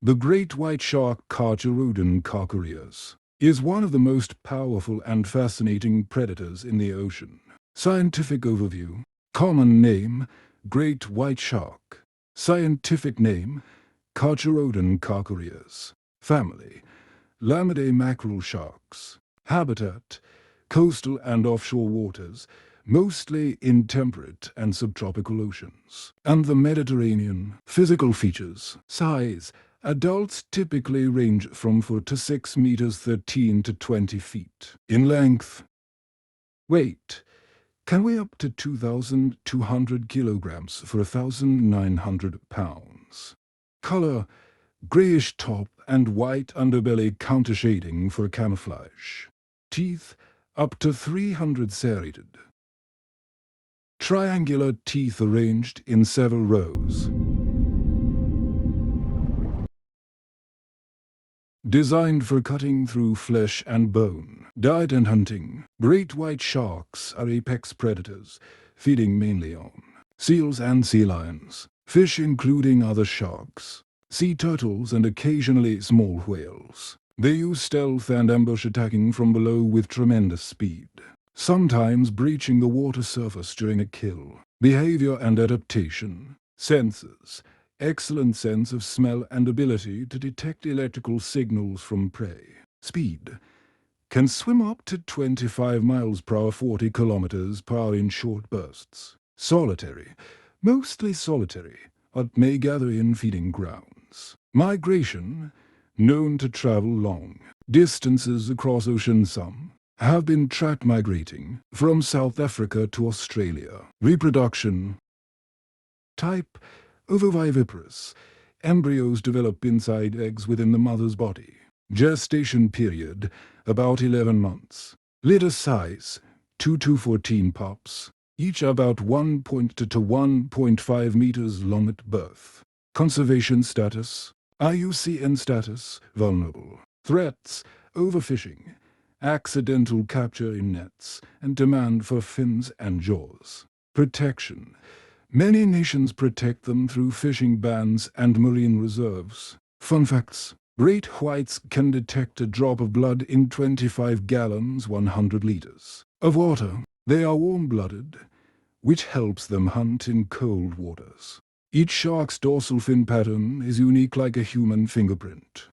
The great white shark Carcharodon carchareus is one of the most powerful and fascinating predators in the ocean. Scientific overview. Common name, great white shark. Scientific name, Carcharodon carchareus. Family, Lamidae mackerel sharks. Habitat, coastal and offshore waters, mostly in temperate and subtropical oceans, and the Mediterranean. Physical features. Size. Adults typically range from 4 to 6 meters 13 to 20 feet. In length. Weight. Can weigh up to 2,200 kilograms for 1,900 pounds. Color. Grayish top and white underbelly countershading for camouflage. Teeth. Up to 300 serrated. Triangular teeth arranged in several rows. Designed for cutting through flesh and bone. Diet and hunting. Great white sharks are apex predators, feeding mainly on seals and sea lions, fish including other sharks, sea turtles and occasionally small whales. They use stealth and ambush attacking from below with tremendous speed, sometimes breaching the water surface during a kill. Behavior and adaptation. Senses. Excellent sense of smell and ability to detect electrical signals from prey. Speed. Can swim up to 25 miles per hour 40 kilometers per hour in short bursts. Solitary. Mostly solitary, but may gather in feeding grounds. Migration. Known to travel long distances across oceans. Some have been tracked migrating from South Africa to Australia. Reproduction. Type. Ovoviviparous. Embryos develop inside eggs within the mother's body. Gestation period, about 11 months. Litter size, 2 to 14 pups, each about 1.2 to 1.5 meters long at birth. Conservation status, IUCN status, vulnerable. Threats, overfishing, accidental capture in nets, and demand for fins and jaws. Protection. Many nations protect them through fishing bans and marine reserves. Fun facts. Great whites can detect a drop of blood in 25 gallons 100 liters of water. They are warm-blooded, which helps them hunt in cold waters. Each shark's dorsal fin pattern is unique like a human fingerprint.